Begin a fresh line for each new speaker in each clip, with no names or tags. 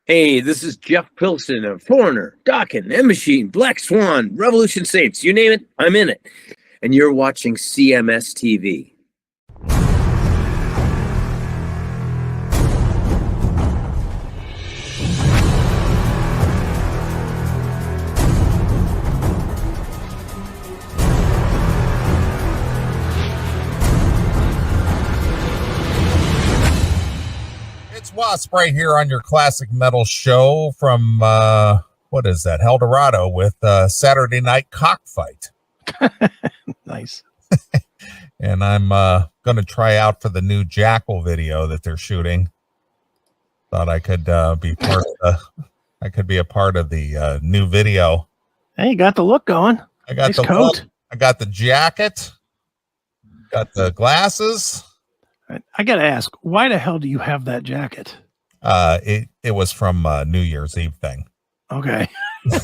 Hey, this is Jeff Pilson of Foreigner, Dawkins, M Machine, Black Swan, Revolution Saints. You name it, I'm in it. And you're watching CMS TV.
Wasp right here on your classic metal show from what is that, Eldorado, with Saturday Night Cockfight.
Nice.
And I'm going to try out for the new Jackal video that they're shooting. Thought I could be part of the new video.
Hey, you got the look going.
I got the coat. Look. I got the jacket. Got the glasses.
I got to ask, why the hell do you have that jacket?
It was from New Year's Eve thing.
Okay. I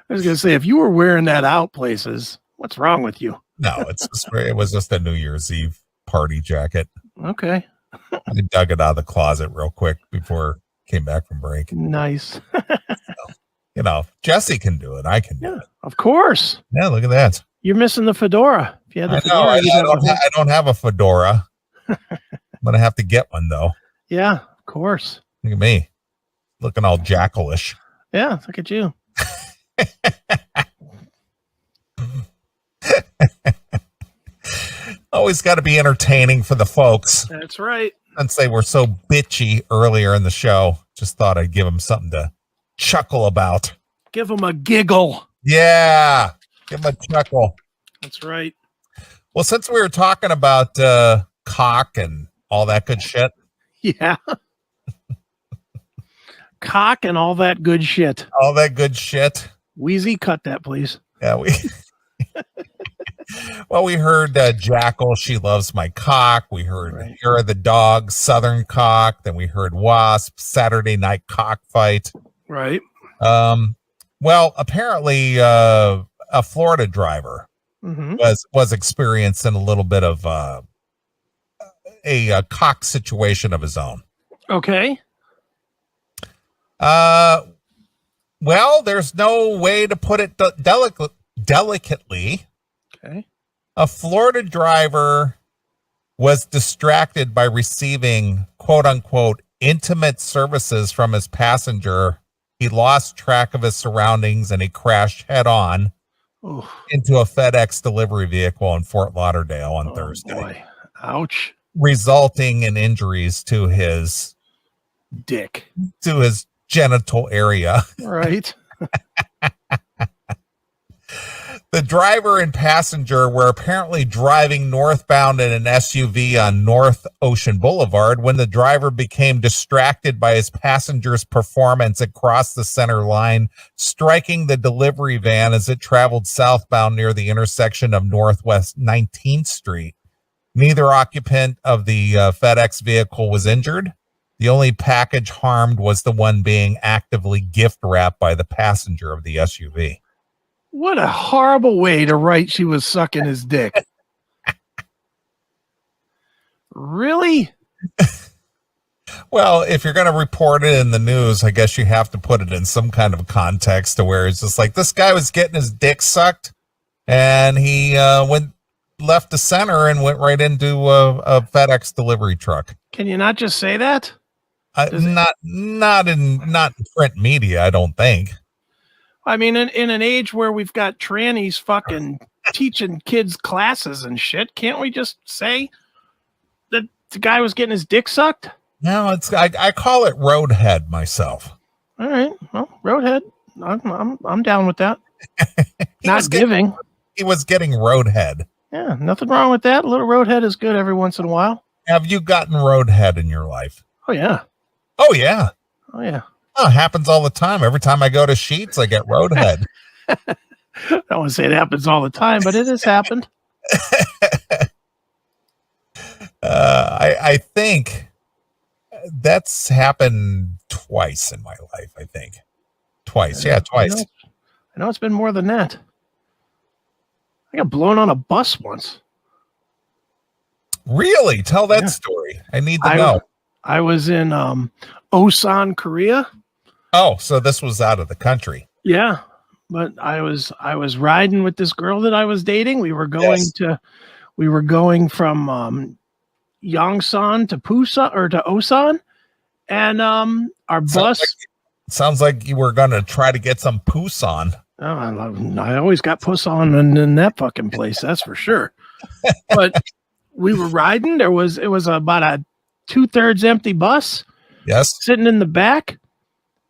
was going to say, if you were wearing that out places, what's wrong with you?
No, it was just a New Year's Eve party jacket.
Okay.
I dug it out of the closet real quick before I came back from break.
Nice.
So, Jesse can do it. I can do it.
Of course.
Yeah, look at that.
You're missing the fedora. If you had the fedora,
I don't have a fedora. I'm going to have to get one, though.
Yeah, of course.
Look at me. Looking all jackalish.
Yeah, look at you.
Always got to be entertaining for the folks.
That's right.
Since they were so bitchy earlier in the show, just thought I'd give them something to chuckle about.
Give them a giggle.
Yeah. Give them a chuckle.
That's right.
Well, since we were talking about cock and all that good shit.
Yeah. Cock and all that good shit.
All that good shit.
Wheezy, cut that, please.
Yeah, we heard Jackal, She Loves My Cock. We heard Here Are the Dogs, Southern Cock. Then we heard Wasp, Saturday Night Cockfight.
Right.
Well, apparently a Florida driver was experiencing a little bit of a cock situation of his own.
Okay.
Well, there's no way to put it delicately.
Okay.
A Florida driver was distracted by receiving quote unquote intimate services from his passenger. He lost track of his surroundings and he crashed head on into a FedEx delivery vehicle in Fort Lauderdale on Thursday.
Boy. Ouch.
Resulting in injuries to his
dick,
to his genital area.
Right.
The driver and passenger were apparently driving northbound in an SUV on North Ocean Boulevard when the driver became distracted by his passenger's performance across the center line, striking the delivery van as it traveled southbound near the intersection of Northwest 19th Street. Neither occupant of the FedEx vehicle was injured. The only package harmed was the one being actively gift wrapped by the passenger of the SUV.
What a horrible way to write she was sucking his dick. Really?
Well, if you're going to report it in the news, I guess you have to put it in some kind of context to where it's just like this guy was getting his dick sucked and he left the center and went right into a FedEx delivery truck.
Can you not just say that?
Not in print media, I don't think.
I mean, in an age where we've got trannies fucking teaching kids classes and shit, can't we just say that the guy was getting his dick sucked?
No, I call it roadhead myself.
All right, well, roadhead, I'm down with that. Not giving.
He was getting roadhead.
Yeah, nothing wrong with that. A little roadhead is good every once in a while.
Have you gotten roadhead in your life?
Oh yeah.
Oh yeah.
Oh yeah.
Oh, it happens all the time. Every time I go to Sheets, I get roadhead.
I don't want to say it happens all the time, but it has happened.
I think that's happened twice in my life. I think twice. Yeah, twice.
I know it's been more than that. I got blown on a bus once.
Really? Tell that story. I need to know.
I was in Osan, Korea.
Oh, so this was out of the country.
Yeah, but I was riding with this girl that I was dating. We were going from Yongsan to Busan or to Osan, and our bus.
Sounds like you were gonna try to get some puss on.
Oh, I always got puss on in that fucking place, that's for sure. But we were riding. It was about a 2/3 empty bus.
Yes,
sitting in the back,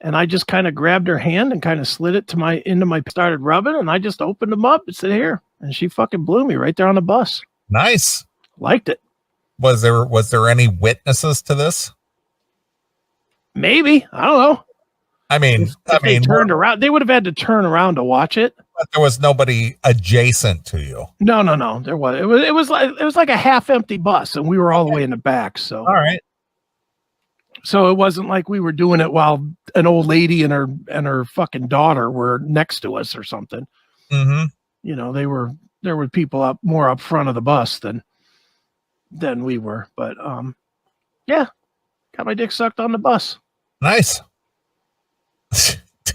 and I just kind of grabbed her hand and kind of slid it into my started rubbing, and I just opened them up and said, "Here," and she fucking blew me right there on the bus.
Nice.
Liked it.
Was there any witnesses to this?
Maybe, I don't know.
I mean,
they turned around. They would have had to turn around to watch it.
But there was nobody adjacent to you.
No. There was. It was like a half empty bus, and we were all the way in the back. So
all right.
So it wasn't like we were doing it while an old lady and her fucking daughter were next to us or something.
Mm-hmm.
You know, there were people more up front of the bus than we were. But yeah, got my dick sucked on the bus.
Nice.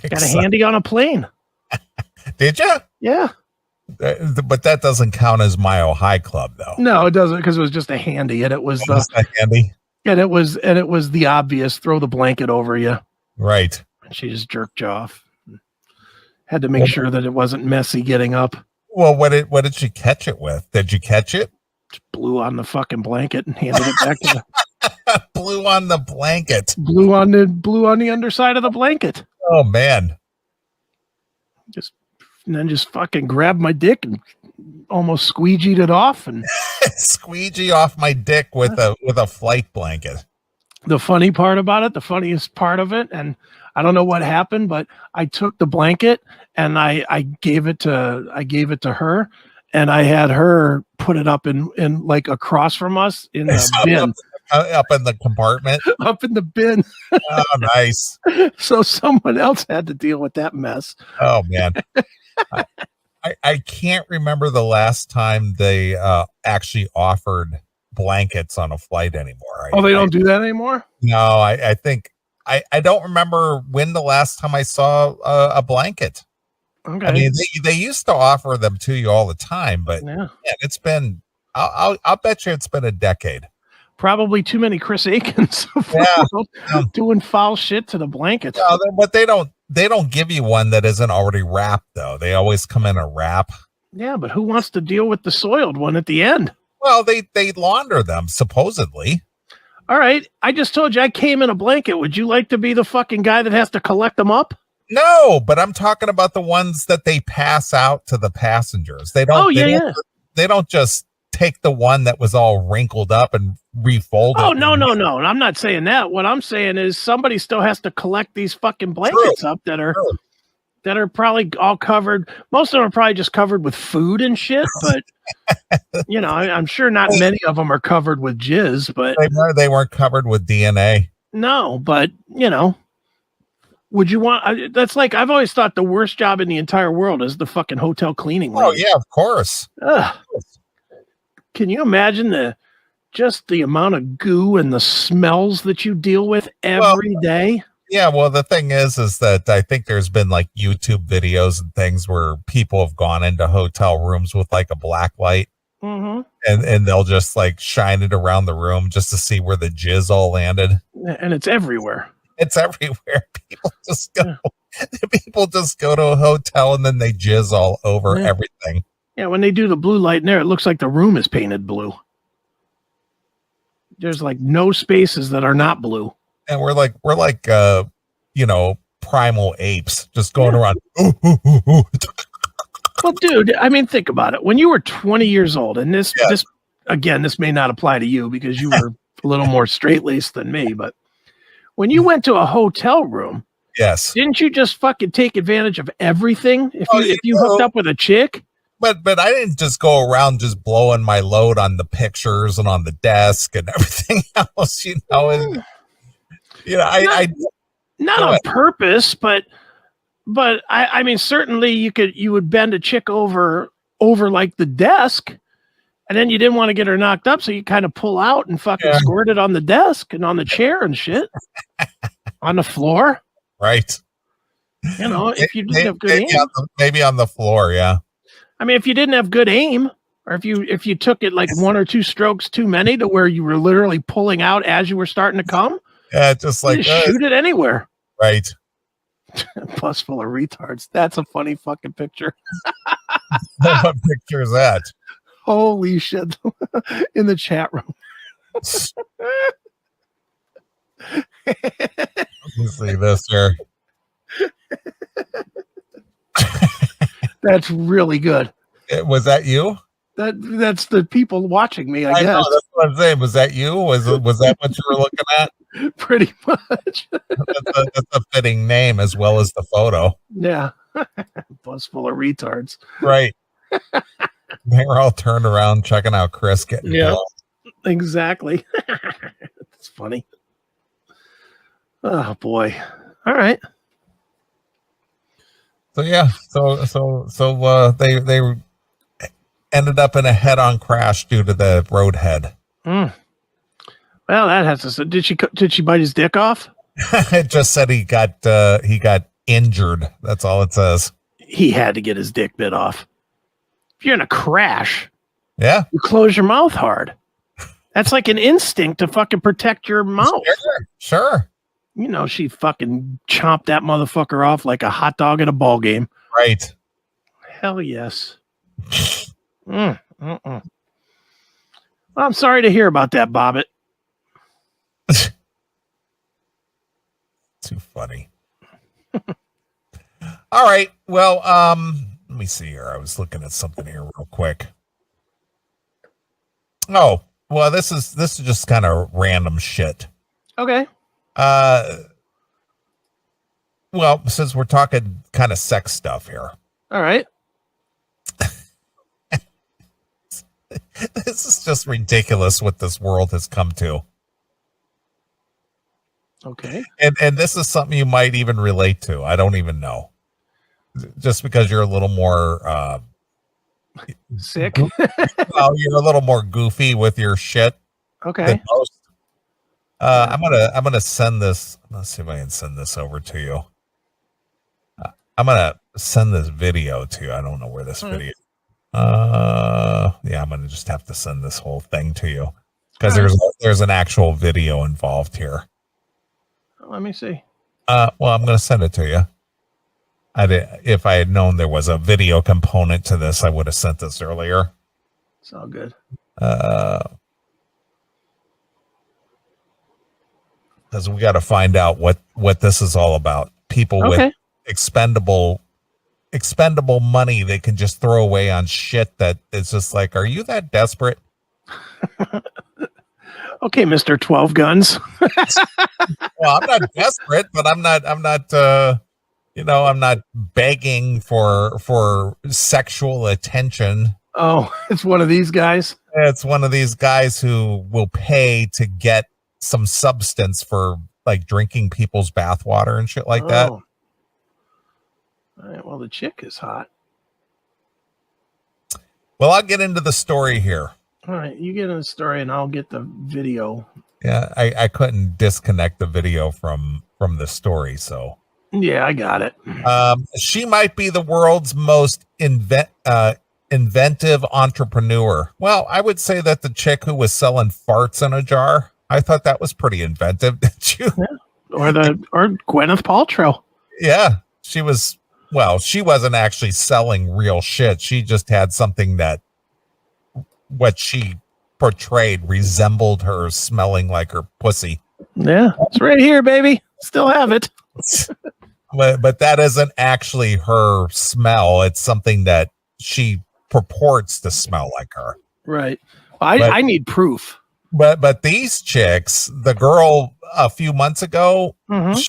Got a handy on a plane.
Did you?
Yeah.
But that doesn't count as Mile High Club, though.
No, it doesn't, because it was just a handy, and it was
handy.
And it was the obvious throw the blanket over you.
Right.
And she just jerked you off. Had to make sure that it wasn't messy getting up.
Well, what did she catch it with? Did you catch it?
Just blew on the fucking blanket and handed it back to the
blew on the blanket.
Blew on the underside of the blanket.
Oh man.
And then just fucking grabbed my dick and almost squeegeed it off and
squeegee off my dick with a flight blanket.
The funniest part of it, and I don't know what happened, but I took the blanket and I gave it to her, and I had her put it up in like across from us in the bin.
Up in the compartment.
Up in the bin.
Oh, nice.
So someone else had to deal with that mess.
Oh man. I can't remember the last time they actually offered blankets on a flight anymore.
They don't do that anymore?
No, I think I don't remember when the last time I saw a blanket.
Okay.
I mean, they used to offer them to you all the time, but yeah, it's been I'll bet you it's been a decade.
Probably too many Chris Aikens doing foul shit to the blankets.
No, but they don't give you one that isn't already wrapped, though. They always come in a wrap.
Yeah, but who wants to deal with the soiled one at the end?
Well, they launder them, supposedly.
All right. I just told you I came in a blanket. Would you like to be the fucking guy that has to collect them up?
No, but I'm talking about the ones that they pass out to the passengers. They don't. They don't just take the one that was all wrinkled up and refold it.
Oh, no. I'm not saying that. What I'm saying is somebody still has to collect these fucking blankets up that are probably all covered. Most of them are probably just covered with food and shit, but you know, I'm sure not many of them are covered with jizz, but
they weren't covered with DNA.
No, but you know, would you want, that's like, I've always thought the worst job in the entire world is the fucking hotel cleaning lady.
Oh yeah, of course.
Can you imagine the amount of goo and the smells that you deal with every day?
Yeah, well, the thing is that I think there's been like YouTube videos and things where people have gone into hotel rooms with like a black light, and they'll just like shine it around the room just to see where the jizz all landed.
And it's everywhere.
It's everywhere. People just go to a hotel and then they jizz all over everything.
Yeah, when they do the blue light in there, it looks like the room is painted blue. There's like no spaces that are not blue.
And we're like, you know, primal apes just going around.
Well, dude, I mean, think about it. When you were 20 years old, and this may not apply to you because you were a little more straight-laced than me, but when you went to a hotel room, didn't you just fucking take advantage of everything if you hooked up with a chick?
But I didn't just go around just blowing my load on the pictures and on the desk and everything else, you know. And I not
on purpose, but I mean, certainly you would bend a chick over like the desk And then you didn't want to get her knocked up, so you kind of pull out and fucking squirt it on the desk and on the chair and shit. On the floor.
Right.
You know, if you didn't have good aim.
Maybe on the floor, yeah.
I mean, if you didn't have good aim, or if you took it like one or two strokes too many to where you were literally pulling out as you were starting to come.
Yeah, just like
shoot it anywhere.
Right.
Bus full of retards. That's a funny fucking picture.
What picture is that?
Holy shit. In the chat room.
Let me see this here.
That's really good.
Was that you?
That's the people watching me, I guess.
Know, that's what I'm saying. Was that you? Was that what you were looking at?
Pretty much.
That's a fitting name as well as the photo.
Yeah. Bus full of retards.
Right. They were all turned around checking out Chris getting killed.
Exactly. It's funny. Oh boy. All right.
So yeah, so they ended up in a head-on crash due to the roadhead.
Well, that has to. Did she bite his dick off?
It just said he got injured. That's all it says.
He had to get his dick bit off. If you're in a crash,
yeah,
you close your mouth hard. That's like an instinct to fucking protect your mouth.
Sure.
You know, she fucking chomped that motherfucker off like a hot dog at a ball game.
Right.
Hell yes. Well, I'm sorry to hear about that, Bobbit.
Too funny. All right. Well, let me see here. I was looking at something here real quick. Oh, well, this is just kind of random shit.
Okay.
Well, since we're talking kind of sex stuff here.
All right.
This is just ridiculous what this world has come to.
Okay.
And this is something you might even relate to. I don't even know. Just because you're a little more
sick.
Well, you're a little more goofy with your shit.
Okay.
Than most. I'm gonna send this. Let's see if I can send this over to you. I'm gonna send this video to you. I don't know where this video. Yeah, I'm gonna just have to send this whole thing to you because there's an actual video involved here.
Let me see.
Well, I'm gonna send it to you. If I had known there was a video component to this, I would have sent this earlier.
It's all good.
Because we got to find out what this is all about. People with expendable money they can just throw away on shit that is just like, are you that desperate?
Okay, Mr. 12 Guns.
Well, I'm not desperate, but I'm not I'm not begging for sexual attention.
Oh, it's one of these guys.
It's one of these guys who will pay to get some substance for like drinking people's bathwater and shit like that.
All right, well, the chick is hot.
Well, I'll get into the story here.
All right, you get in the story and I'll get the video.
Yeah, I couldn't disconnect the video from the story, so.
Yeah, I got it.
She might be the world's most inventive entrepreneur. Well, I would say that the chick who was selling farts in a jar, I thought that was pretty inventive, didn't you?
Yeah. Or Gwyneth Paltrow.
Yeah, she was. Well, she wasn't actually selling real shit. She just had something that what she portrayed resembled her smelling like her pussy.
Yeah, it's right here, baby. Still have it.
But that isn't actually her smell. It's something that she purports to smell like her.
Right. I need proof.
But these chicks, the girl a few months ago, she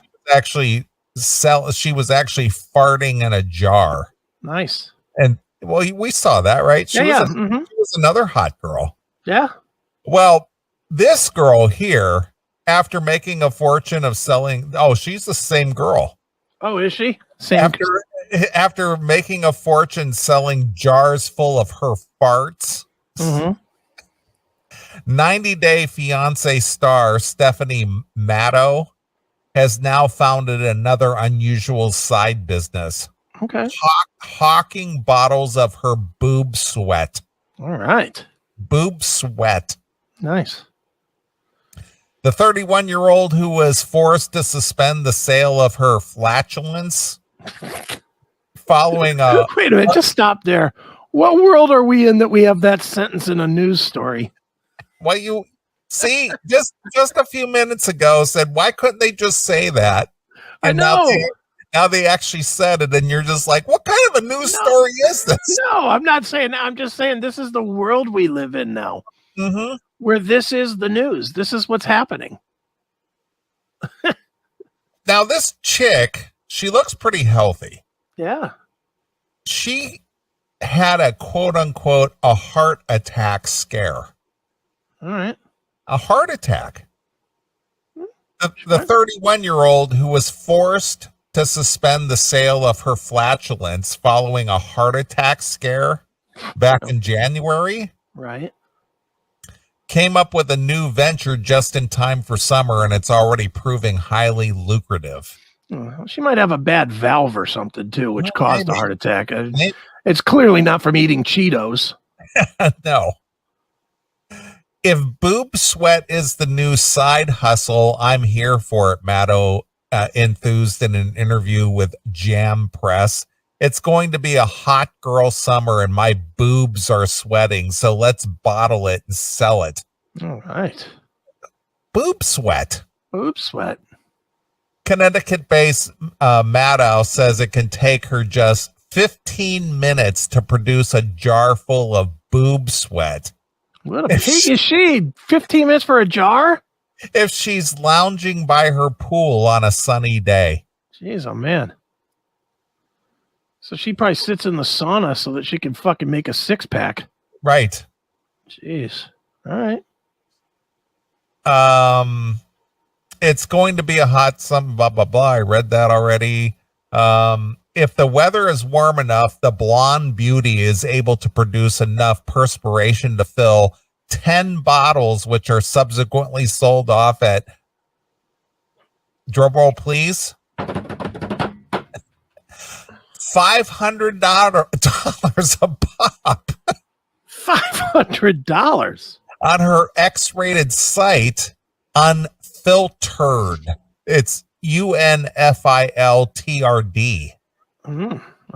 was actually farting in a jar.
Nice.
And well, we saw that, right? She was another hot girl.
Yeah.
Well, this girl here, after making a fortune of selling, she's the same girl.
Oh, is she? Same.
After making a fortune selling jars full of her farts, 90-Day Fiance star Stephanie Matto has now founded another unusual side business.
Okay.
Hawking bottles of her boob sweat.
All right.
Boob sweat.
Nice.
The 31-year-old who was forced to suspend the sale of her flatulence following a...
Wait a minute, just stop there. What world are we in that we have that sentence in a news story?
Well, you see, just a few minutes ago said, why couldn't they just say that? And
I know.
Now they actually said it, and you're just like, what kind of a news story is this?
No, I'm not saying that. I'm just saying this is the world we live in now, where this is the news. This is what's happening.
Now, this chick, she looks pretty healthy.
Yeah.
She had a quote-unquote a heart attack scare.
All right.
A heart attack. The 31-year-old who was forced to suspend the sale of her flatulence following a heart attack scare back in January.
Right.
Came up with a new venture just in time for summer, and it's already proving highly lucrative.
She might have a bad valve or something, too, which caused a heart attack.
Maybe.
It's clearly not from eating Cheetos.
No. If boob sweat is the new side hustle, I'm here for it, Matto enthused in an interview with Jam Press. It's going to be a hot girl summer and my boobs are sweating, so let's bottle it and sell it.
All right.
Boob sweat.
Boob sweat.
Connecticut-based Matto says it can take her just 15 minutes to produce a jar full of boob sweat.
What a pig is she? 15 minutes for a jar?
If she's lounging by her pool on a sunny day.
Jeez, oh man. So she probably sits in the sauna so that she can fucking make a six-pack.
Right.
Jeez. All right.
It's going to be a hot summer, blah, blah, blah. I read that already. If the weather is warm enough, the blonde beauty is able to produce enough perspiration to fill 10 bottles, which are subsequently sold off at, drumroll please, $500 a pop.
$500
on her X-rated site, Unfiltered. It's UNFILTRD.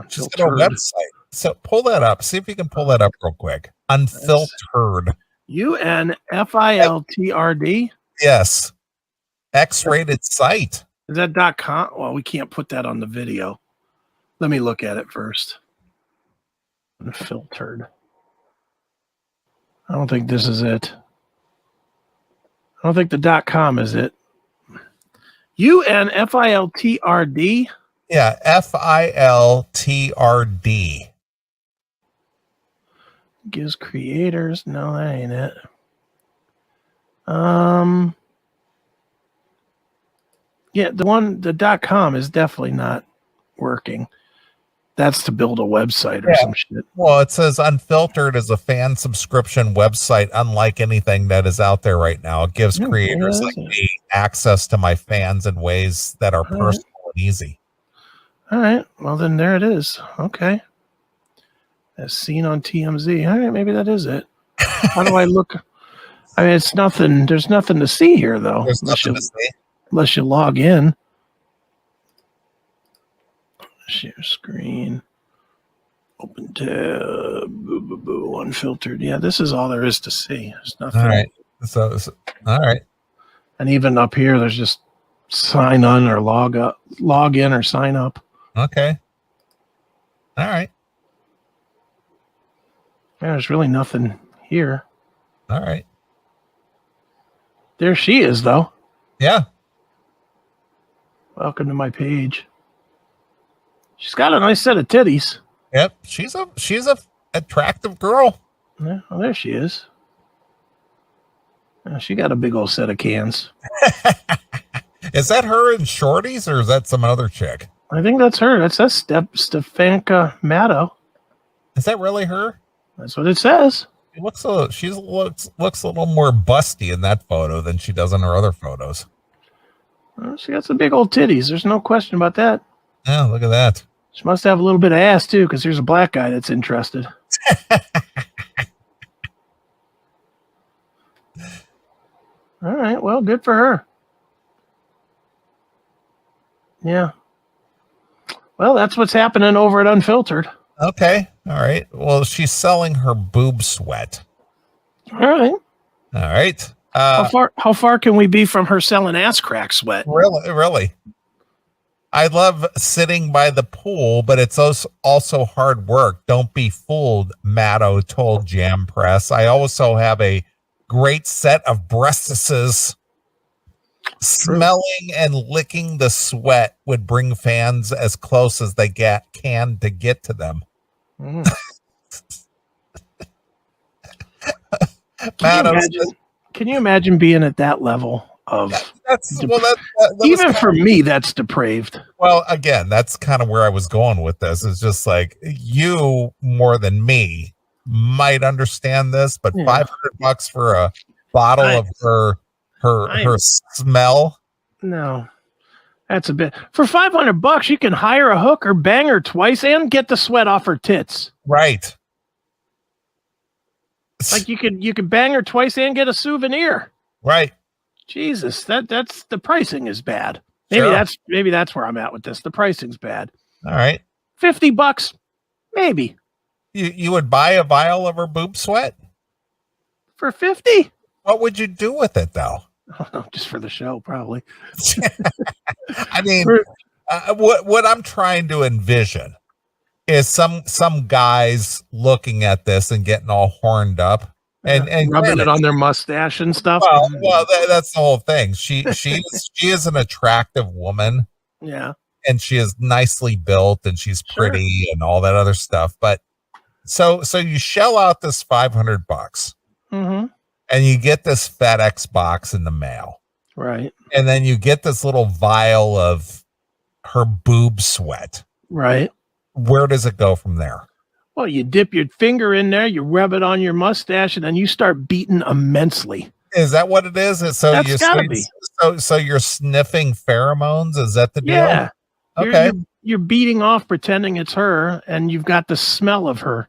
Just a website. So pull that up. See if you can pull that up real quick. Unfiltered.
UNFILTRD?
Yes. X-rated site.
Is that .com? Well, we can't put that on the video. Let me look at it first. Unfiltered. I don't think this is it. I don't think the .com is it. UNFILTRD?
Yeah, FILTRD.
Gives creators. No, that ain't it. Yeah, the .com is definitely not working. That's to build a website or some shit.
Well, it says Unfiltered is a fan subscription website unlike anything that is out there right now. It gives creators like me access to my fans in ways that are personal and easy.
All right. Well, then there it is. Okay. As seen on TMZ. All right, maybe that is it. How do I look? I mean, it's nothing. There's nothing to see here, though.
There's nothing to see.
Unless you log in. Share screen. Open tab. Unfiltered. Yeah, this is all there is to see. There's nothing.
All right. So all right.
And even up here, there's just sign on or log in or sign up.
Okay. All right.
Yeah, there's really nothing here.
All right.
There she is, though.
Yeah.
Welcome to my page. She's got a nice set of titties.
Yep. She's a attractive girl.
Yeah, well, there she is. Yeah, she got a big old set of cans.
Is that her in shorties or is that some other chick?
I think that's her. That's Stefanka Matto.
Is that really her?
That's what it says.
She looks a little more busty in that photo than she does in her other photos.
Well, she got some big old titties. There's no question about that.
Yeah, look at that.
She must have a little bit of ass too, because there's a black guy that's interested. All right, well, good for her. Yeah. Well, that's what's happening over at Unfiltered.
Okay. All right. Well, she's selling her boob sweat.
All right.
All right.
How far can we be from her selling ass crack sweat?
Really. I love sitting by the pool, but it's also hard work. Don't be fooled, Matto told Jam Press. I also have a great set of breastises. Smelling and licking the sweat would bring fans as close as they can to get to them.
Mm. Can you imagine being at that level of even for me, that's depraved.
Well, again, that's kind of where I was going with this. It's just like you more than me might understand this, but $500 for a bottle of her smell.
No, that's a bit. For $500, you can hire a hooker, bang her twice, and get the sweat off her tits.
Right.
Like you could bang her twice and get a souvenir.
Right.
Jesus, that's the pricing is bad. Maybe that's where I'm at with this. The pricing's bad.
All right.
$50, maybe.
You would buy a vial of her boob sweat
for $50?
What would you do with it though?
I don't know, just for the show, probably.
I mean, what I'm trying to envision is some guys looking at this and getting all horned up and
rubbing it on their mustache and stuff.
Well, that's the whole thing. She is an attractive woman.
Yeah.
And she is nicely built and she's pretty and all that other stuff. But so you shell out this $500.
Mm-hmm.
And you get this FedEx box in the mail.
Right.
And then you get this little vial of her boob sweat.
Right.
Where does it go from there?
Well, you dip your finger in there, you rub it on your mustache, and then you start beating immensely.
Is that what it is?
That's gotta be.
So you're sniffing pheromones? Is that the deal? Yeah.
Okay. You're beating off, pretending it's her, and you've got the smell of her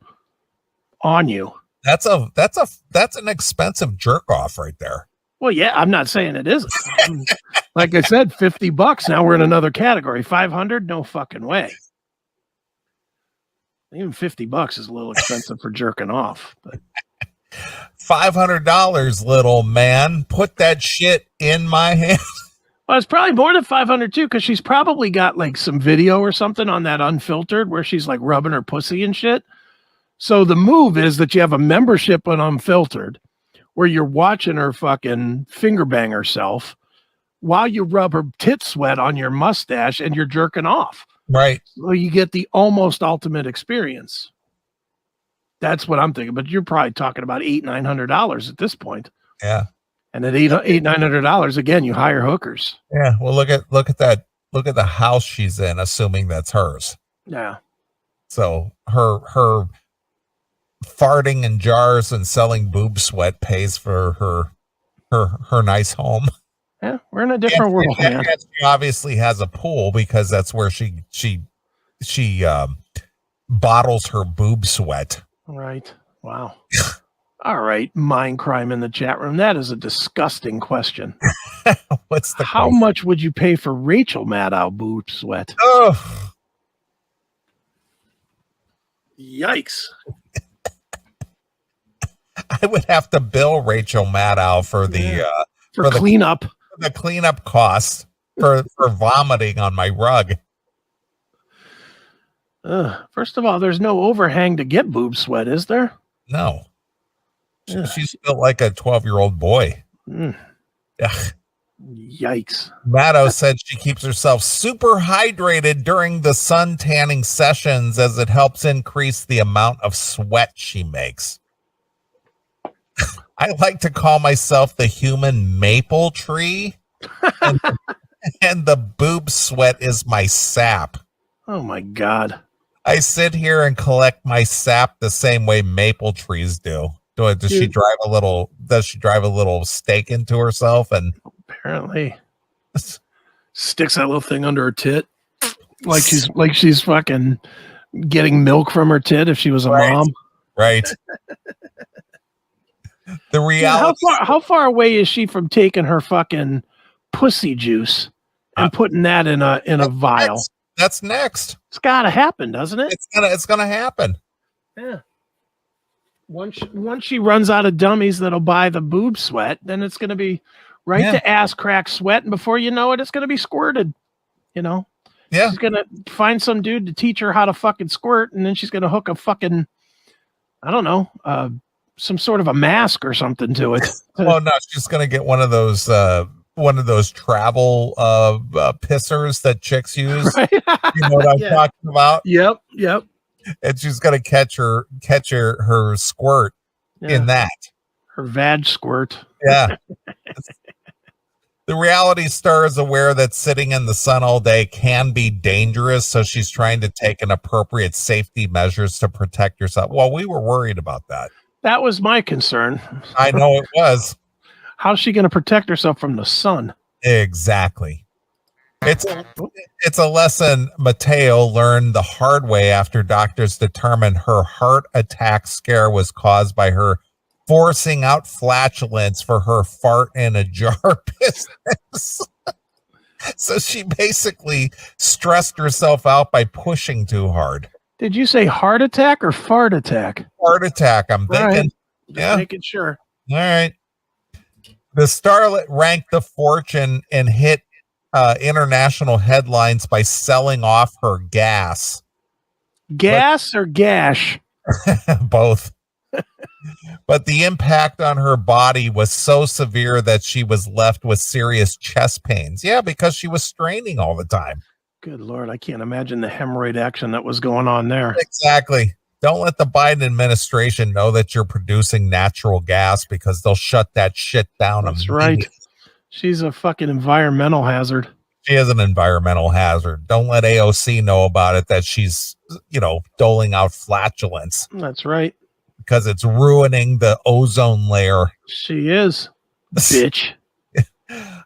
on you.
That's an expensive jerk off right there.
Well, yeah, I'm not saying it isn't. Like I said, $50. Now we're in another category. 500, no fucking way. Even $50 is a little expensive for jerking off. But
$500, little man. Put that shit in my hand.
Well, it's probably more than 500 too, because she's probably got like some video or something on that Unfiltered where she's like rubbing her pussy and shit. So the move is that you have a membership on Unfiltered where you're watching her fucking finger bang herself while you rub her tit sweat on your mustache and you're jerking off.
Right.
So you get the almost ultimate experience. That's what I'm thinking. But you're probably talking about $800-900 at this point.
Yeah.
And at $800-900, again, you hire hookers.
Yeah. Well, look at that. Look at the house she's in, assuming that's hers.
Yeah.
So her farting in jars and selling boob sweat pays for her nice home.
Yeah, we're in a different world, man.
She obviously has a pool because that's where she bottles her boob sweat.
Right. Wow. All right, mind crime in the chat room. That is a disgusting question.
What's the
How much would you pay for Rachel Maddow boob sweat?
Oh,
yikes!
I would have to bill Rachel Maddow for the
for cleanup.
The cleanup costs for vomiting on my rug.
First of all, there's no overhang to get boob sweat, is there?
No. She's built like a 12-year-old boy.
Mm. Yikes.
Maddow said she keeps herself super hydrated during the sun tanning sessions as it helps increase the amount of sweat she makes. I like to call myself the human maple tree, and the boob sweat is my sap.
Oh my God.
I sit here and collect my sap the same way maple trees do. Does she drive a little stake into herself and
apparently sticks that little thing under her tit, like she's fucking getting milk from her tit if she was a mom.
Right. The reality.
Dude, how far away is she from taking her fucking pussy juice and putting that in a vial?
That's next.
It's got to happen, doesn't it?
It's gonna happen.
Yeah. Once she runs out of dummies that'll buy the boob sweat, then it's going to be to ass crack sweat, and before you know it, it's going to be squirted. You know.
Yeah.
She's going to find some dude to teach her how to fucking squirt, and then she's going to hook a fucking, I don't know, some sort of a mask or something to it.
Well, no, she's going to get one of those travel pissers that chicks use. Right? You know what I'm talking about?
Yep.
And she's going to catch her squirt in that.
Her vag squirt.
Yeah. The reality star is aware that sitting in the sun all day can be dangerous, so she's trying to take an appropriate safety measures to protect yourself. Well, we were worried about that.
That was my concern.
I know it was.
How's she going to protect herself from the sun?
Exactly. It's a lesson Mateo learned the hard way after doctors determined her heart attack scare was caused by her forcing out flatulence for her fart in a jar business. So she basically stressed herself out by pushing too hard.
Did you say heart attack or fart attack?
Heart attack, I'm thinking.
Right. Just making sure.
All right. The starlet ranked the Fortune and hit international headlines by selling off her gas.
Gas or gash?
Both. But the impact on her body was so severe that she was left with serious chest pains. Yeah, because she was straining all the time.
Good Lord, I can't imagine the hemorrhoid action that was going on there.
Exactly. Don't let the Biden administration know that you're producing natural gas, because they'll shut that shit down.
That's right. She's a fucking environmental hazard.
She is an environmental hazard. Don't let AOC know about it, that she's, doling out flatulence.
That's right.
Because it's ruining the ozone layer.
She is, bitch.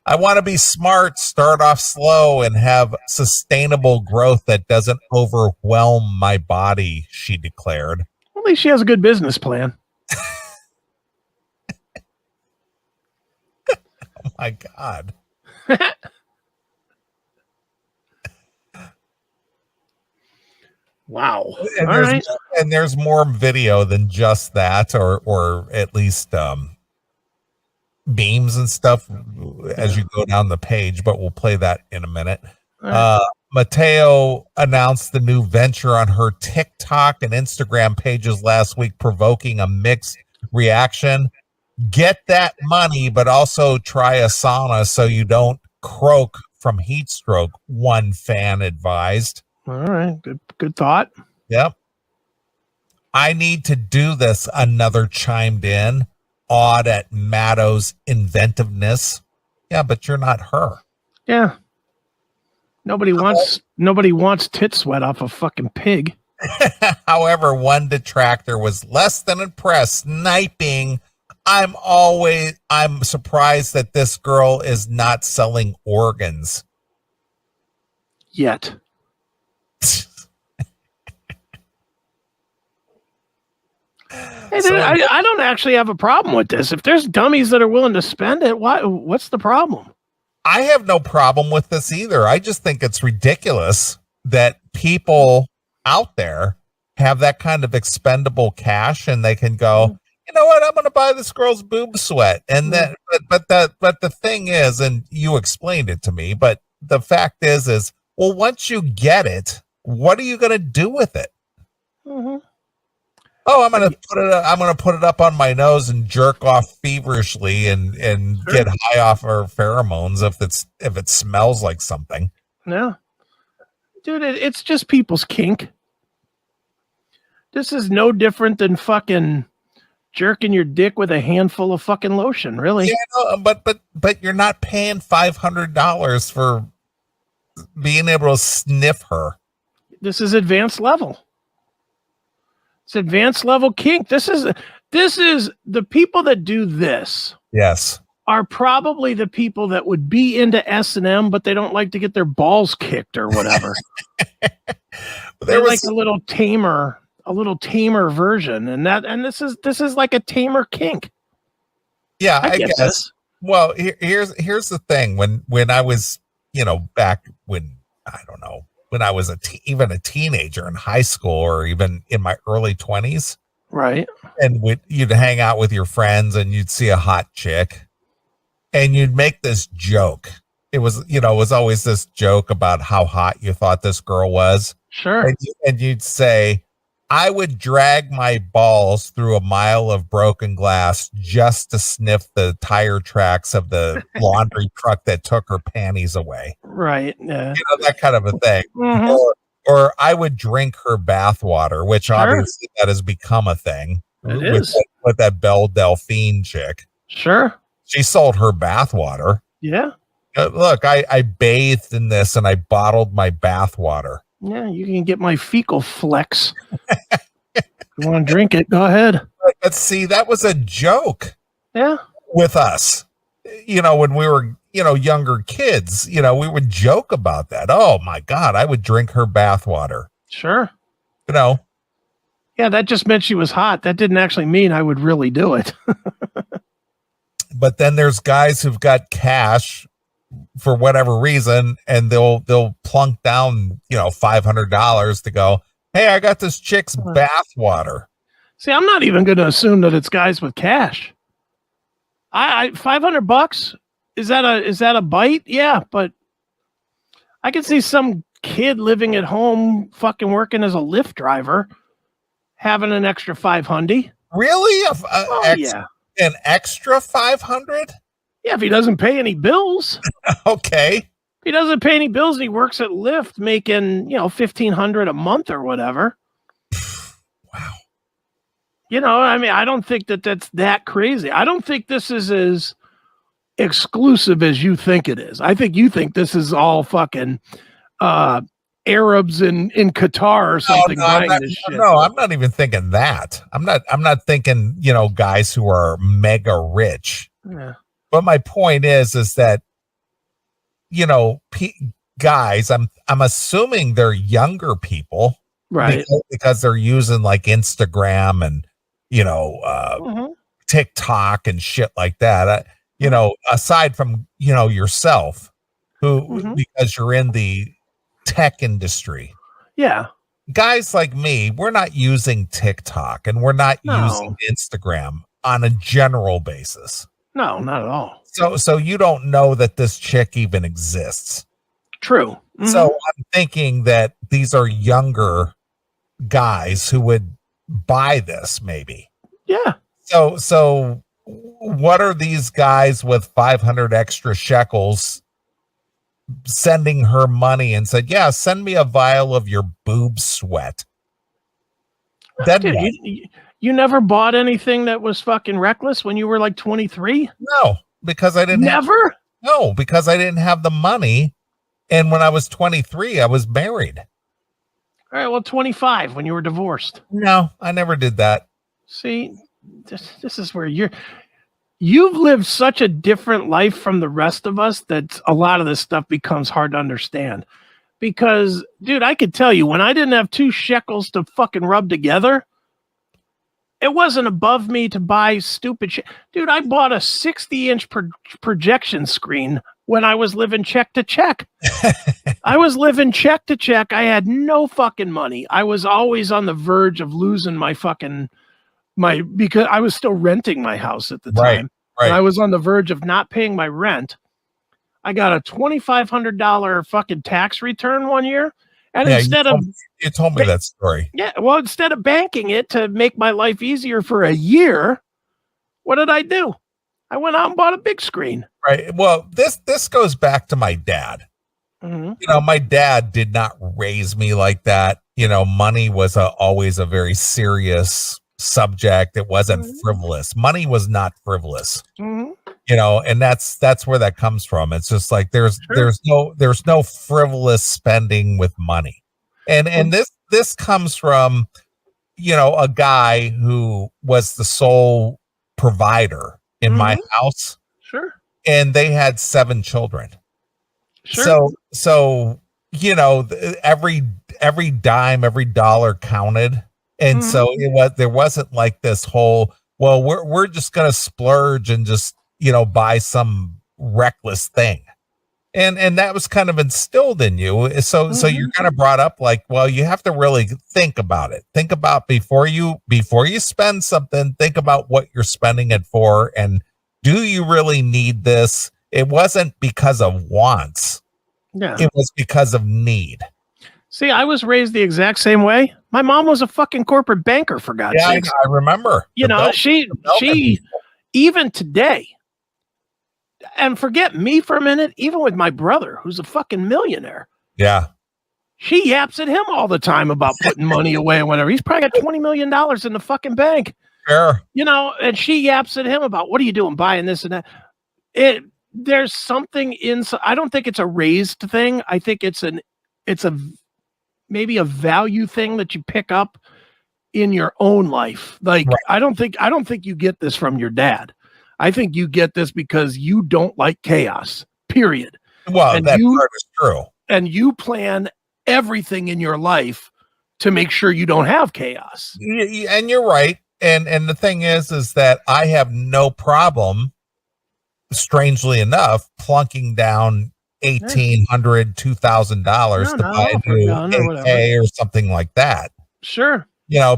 I want to be smart, start off slow, and have sustainable growth that doesn't overwhelm my body, she declared.
At least she has a good business plan.
Oh my God.
Wow.
And there's more video than just that, or at least beams and stuff as you go down the page, but we'll play that in a minute. Mateo announced the new venture on her TikTok and Instagram pages last week, provoking a mixed reaction. Get that money, but also try a sauna so you don't croak from heat stroke, one fan advised.
All right. Good thought.
Yep. I need to do this, another chimed in, awed at Maddo's inventiveness. Yeah, but you're not her.
Yeah. Nobody wants tit sweat off a fucking pig.
However, one detractor was less than impressed, sniping, I'm surprised that this girl is not selling organs.
Yet. Hey, I don't actually have a problem with this. If there's dummies that are willing to spend it, what's the problem?
I have no problem with this either. I just think it's ridiculous that people out there have that kind of expendable cash and they can go, you know what, I'm going to buy this girl's boob sweat. And then, but the thing is, and you explained it to me, but the fact is, well, once you get it, what are you going to do with it?
Mm-hmm.
Oh, I'm going to put it up on my nose and jerk off feverishly and get high off our pheromones if it smells like something.
No, dude, it's just people's kink. This is no different than fucking jerking your dick with a handful of fucking lotion, really.
Yeah, no, but you're not paying $500 for being able to sniff her.
This is advanced level. It's advanced level kink. This is This is the people that do this.
Yes.
Are probably the people that would be into S&M, but they don't like to get their balls kicked or whatever. They're like a little tamer version, and this is like a tamer kink.
Yeah, I guess. This. Well, here's the thing. When I was, back when I was even a teenager in high school or even in my early 20s,
right?
And you'd hang out with your friends and you'd see a hot chick. And you'd make this joke. It was always this joke about how hot you thought this girl was.
Sure.
And you'd say, I would drag my balls through a mile of broken glass just to sniff the tire tracks of the laundry truck that took her panties away.
Right. Yeah.
That kind of a thing. Mm-hmm. Or I would drink her bathwater, which obviously that has become a thing. With that Belle Delphine chick.
Sure.
She sold her bathwater.
Yeah.
Look, I bathed in this and I bottled my bathwater.
Yeah, you can get my fecal flex. If you want to drink it, go ahead.
But see, that was a joke.
Yeah.
With us. When we were, younger kids, we would joke about that. Oh my God, I would drink her bathwater.
Sure.
Yeah,
that just meant she was hot. That didn't actually mean I would really do it.
But then there's guys who've got cash for whatever reason, and they'll plunk down, $500 to go, hey, I got this chick's bathwater.
See, I'm not even going to assume that it's guys with cash. I $500, is that a bite? Yeah, but I can see some kid living at home, fucking working as a Lyft driver, having an extra 500.
Really?
Yeah.
An extra 500?
Yeah, if he doesn't pay any bills.
Okay. If
he doesn't pay any bills and he works at Lyft making, $1,500 a month or whatever.
Wow.
I don't think that's that crazy. I don't think this is as exclusive as you think it is. I think you think this is all fucking Arabs in Qatar or something.
I'm not even thinking that. I'm not thinking, guys who are mega rich.
Yeah.
But my point is that, guys, I'm assuming they're younger people,
right?
Because they're using like Instagram and, TikTok and shit like that. Aside from, yourself, who, because you're in the tech industry.
Yeah.
Guys like me, we're not using TikTok and we're not using Instagram on a general basis.
No, not at all.
So you don't know that this chick even exists.
True. Mm-hmm.
So I'm thinking that these are younger guys who would buy this maybe.
Yeah.
So what are these guys with 500 extra shekels sending her money and said, yeah, send me a vial of your boob sweat?
Dude, you never bought anything that was fucking reckless when you were like 23?
No, because I didn't because I didn't have the money. And when I was 23, I was married.
All right, well, 25 when you were divorced.
No, I never did that.
See, this is where you've lived such a different life from the rest of us that a lot of this stuff becomes hard to understand. Because, dude, I could tell you, when I didn't have 2 shekels to fucking rub together, it wasn't above me to buy stupid shit. Dude, I bought a 60-inch projection screen when I was living check to check. I was living check to check. I had no fucking money. I was always on the verge of losing because I was still renting my house at the time.
Right.
And I was on the verge of not paying my rent. I got a $2,500 fucking tax return one year. And
you told me that story.
Yeah. Well, instead of banking it to make my life easier for a year, what did I do? I went out and bought a big screen.
Right. Well, this goes back to my dad.
Mm-hmm.
My dad did not raise me like that. Money was always a very serious subject. It wasn't frivolous. Money was not frivolous.
Mm-hmm.
And that's where that comes from. It's just like there's no frivolous spending with money. And this comes from, a guy who was the sole provider in my house.
Sure.
And they had 7 children.
Sure.
So every dime, every dollar counted. And so there wasn't like this whole, well, we're just going to splurge and just, buy some reckless thing. And that was kind of instilled in you. So you're kind of brought up like, well, you have to really think about it. Think about before you spend something, think about what you're spending it for. And do you really need this? It wasn't because of wants.
Yeah.
It was because of need.
See, I was raised the exact same way. My mom was a fucking corporate banker, for God's sake.
I remember.
She even today, and forget me for a minute, even with my brother, who's a fucking millionaire.
Yeah.
She yaps at him all the time about putting money away and whatever. He's probably got $20 million in the fucking bank.
Sure.
And she yaps at him about, what are you doing, buying this and that? There's something inside. I don't think it's a raised thing. I think it's maybe a value thing that you pick up in your own life. Like, right. I don't think you get this from your dad. I think you get this because you don't like chaos, period.
Well, that part is true.
And you plan everything in your life to make sure you don't have chaos.
And you're right. And the thing is that I have no problem, strangely enough, plunking down $1,800, $2,000 to buy a new AK or something like that.
Sure.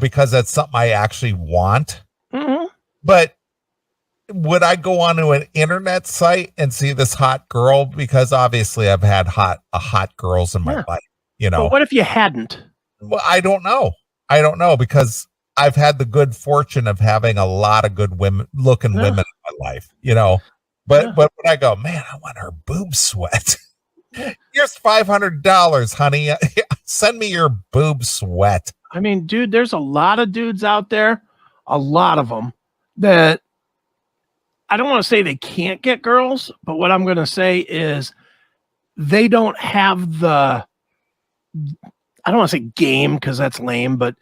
Because that's something I actually want.
Mm-hmm.
But would I go onto an internet site and see this hot girl? Because obviously I've had hot girls in my life,
But what if you hadn't?
Well, I don't know because I've had the good fortune of having a lot of good looking women in my life, but when I go, man, I want her boob sweat. Here's $500, honey. Send me your boob sweat.
I mean, dude, there's a lot of dudes out there, a lot of them that I don't want to say they can't get girls, but what I'm going to say is they don't have the, I don't want to say game because that's lame, but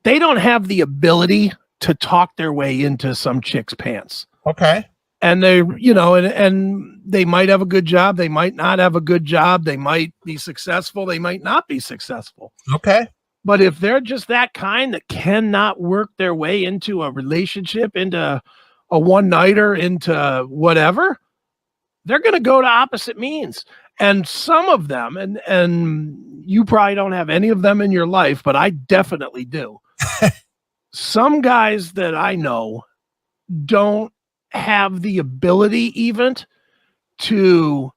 they don't have the ability to talk their way into some chick's pants.
Okay.
And they, and they might have a good job. They might not have a good job. They might be successful. They might not be successful.
Okay.
But if they're just that kind that cannot work their way into a relationship, into a one-nighter, into whatever, they're going to go to opposite means. And some of them, and you probably don't have any of them in your life, but I definitely do. Some guys that I know don't have the ability even to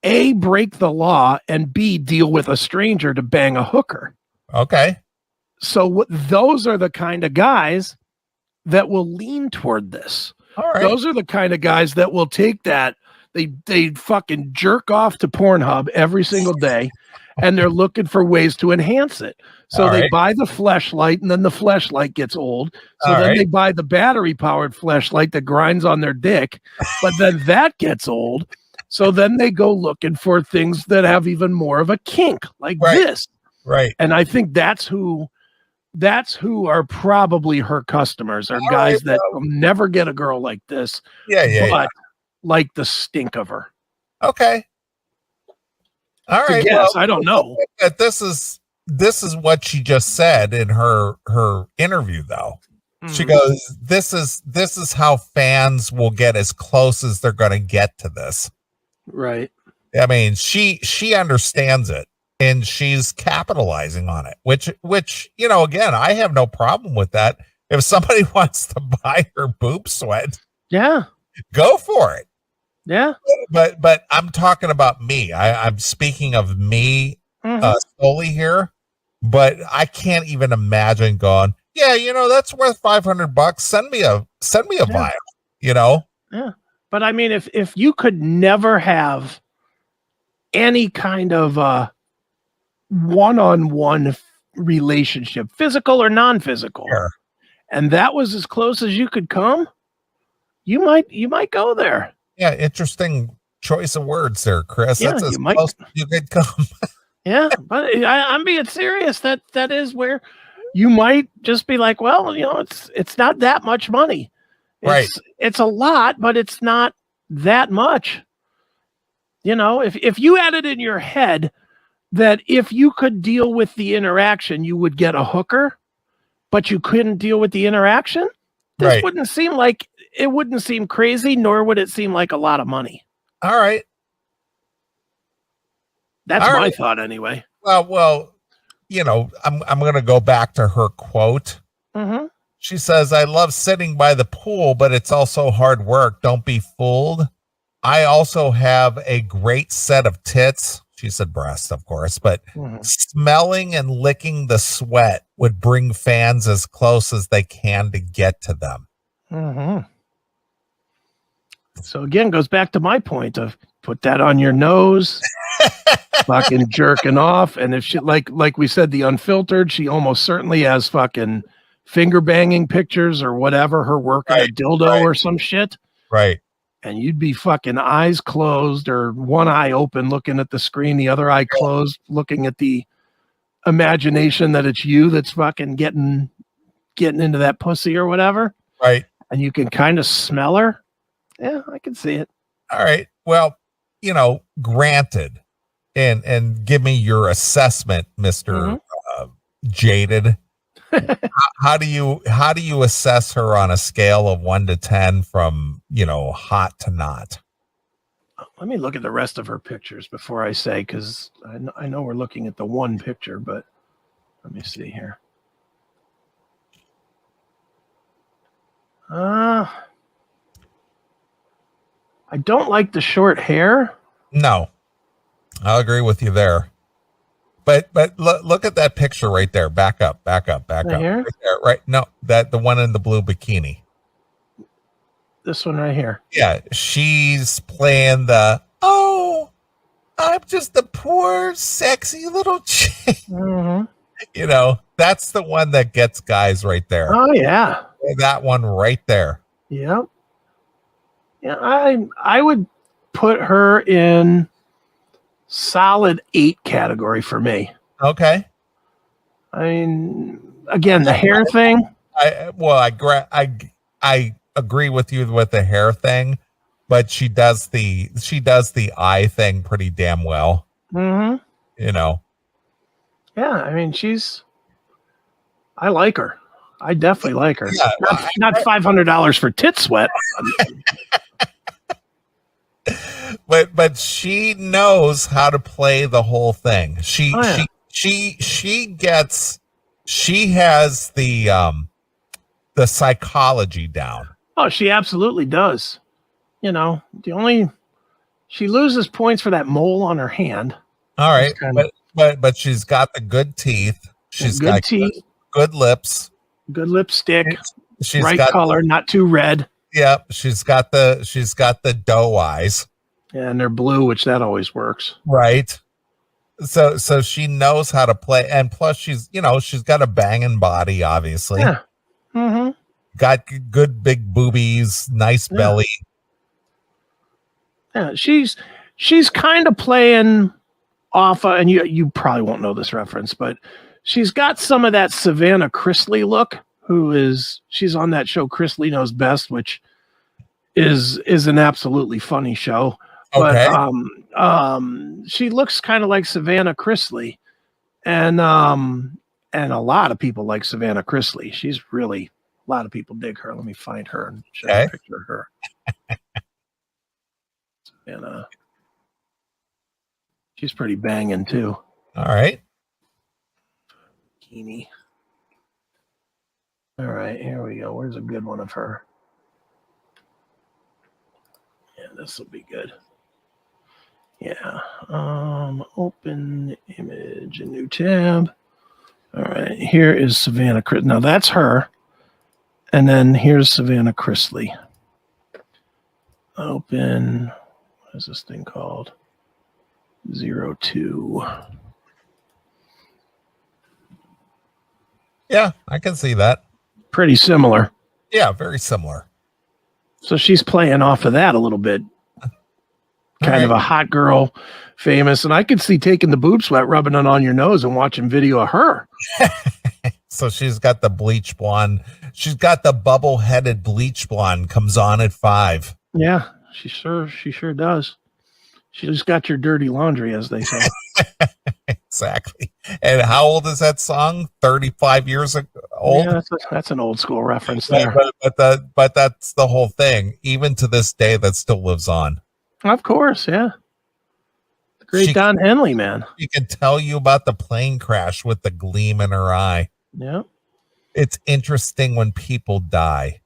A, break the law, and B, deal with a stranger to bang a hooker.
Okay.
So those are the kind of guys that will lean toward this.
All right.
Those are the kind of guys that will take that. They fucking jerk off to Pornhub every single day, and they're looking for ways to enhance it. So they buy the fleshlight, and then the fleshlight gets old. So then they buy the battery-powered fleshlight that grinds on their dick, but then that gets old. So then they go looking for things that have even more of a kink, like this.
Right.
And I think that's who are probably her customers, are guys that will never get a girl like this. But like the stink of her.
Okay. All right.
Yes, I don't know.
This is what she just said in her interview, though. Mm-hmm. She goes, this is how fans will get as close as they're going to get to this.
Right.
I mean, she understands it, and she's capitalizing on it, which, again, I have no problem with that. If somebody wants to buy her boob sweat, go for it.
Yeah.
But I'm talking about me. I'm speaking of me solely here, but I can't even imagine going, that's worth $500. Send me a vial,
Yeah. But I mean, if you could never have any kind of one-on-one relationship, physical or non-physical, and that was as close as you could come, you might go there.
Yeah, interesting choice of words there, Chris. That's as close as you could come.
Yeah, but I'm being serious. That is where you might just be like, well, it's not that much money. It's a lot, but it's not that much. If you had it in your head that if you could deal with the interaction, you would get a hooker, but you couldn't deal with the interaction, this wouldn't seem crazy, nor would it seem like a lot of money.
All right.
That's my thought anyway.
Well, I'm going to go back to her quote.
Mm-hmm.
She says, I love sitting by the pool, but it's also hard work. Don't be fooled. I also have a great set of tits. She said breast, of course, but smelling and licking the sweat would bring fans as close as they can to get to them.
Mm-hmm. So again, goes back to my point of put that on your nose, fucking jerking off. And if she, like we said, the unfiltered, she almost certainly has fucking finger banging pictures or whatever, her working a dildo or some shit.
Right.
And you'd be fucking eyes closed or one eye open looking at the screen, the other eye closed, looking at the imagination that it's you that's fucking getting into that pussy or whatever.
Right.
And you can kind of smell her. Yeah, I can see it.
All right. Well, granted, and give me your assessment, Mr. Jaded. How do you assess her on a scale of 1 to 10 from, hot to not?
Let me look at the rest of her pictures before I say, because I know we're looking at the one picture, but let me see here. I don't like the short hair.
No, I'll agree with you there. But look at that picture right there. Back up.
Right here?
Right there, right? No, the one in the blue bikini.
This one right here.
Yeah, she's playing I'm just a poor, sexy little chick.
Mm-hmm.
That's the one that gets guys right there.
Oh yeah,
that one right there.
Yep. Yeah, I would put her in solid 8 category for me.
Okay.
I mean, again, the hair thing.
I agree with you with the hair thing, but she does the eye thing pretty damn well.
Mm-hmm.
Yeah,
I mean, I like her. I definitely like her. Yeah, not $500 for tit sweat.
But she knows how to play the whole thing. She has the psychology down.
Oh, she absolutely does. She loses points for that mole on her hand.
All right, but she's got the good teeth. She's got teeth, good lips,
good lipstick.
She's
right
got
color, not too red.
Yep, she's got the doe eyes.
Yeah, and they're blue, which that always works.
Right. So she knows how to play, and plus she's got a banging body, obviously.
Yeah. Mm-hmm.
Got good big boobies, nice belly.
Yeah, she's kind of playing off, and you probably won't know this reference, but she's got some of that Savannah Chrisley look. She's on that show Chrisley Knows Best, which is an absolutely funny show.
Okay.
But she looks kind of like Savannah Chrisley, and a lot of people like Savannah Chrisley. A lot of people dig her. Let me find her and show you a picture of her. And she's pretty banging too.
All right.
Bikini. All right, here we go. Where's a good one of her? Yeah, this will be good. Yeah. Open image, a new tab. All right, here is Savannah Chris. Now that's her. And then here's Savannah Chrisley. Open. What is this thing called? 02.
Yeah, I can see that.
Pretty similar.
Yeah, very similar.
So she's playing off of that a little bit. Kind of a hot girl, famous. And I could see taking the boob sweat, rubbing it on your nose and watching video of her.
So she's got the bleach blonde. She's got the bubble-headed bleach blonde. Comes on at 5.
Yeah, she sure does. She just got your dirty laundry, as they say.
Exactly. And how old is that song? 35 years old?
Yeah, that's an old school reference there.
But that's the whole thing. Even to this day, that still lives on.
Of course, yeah. The great Don Henley, man.
She can tell you about the plane crash with the gleam in her eye.
Yeah.
It's interesting when people die.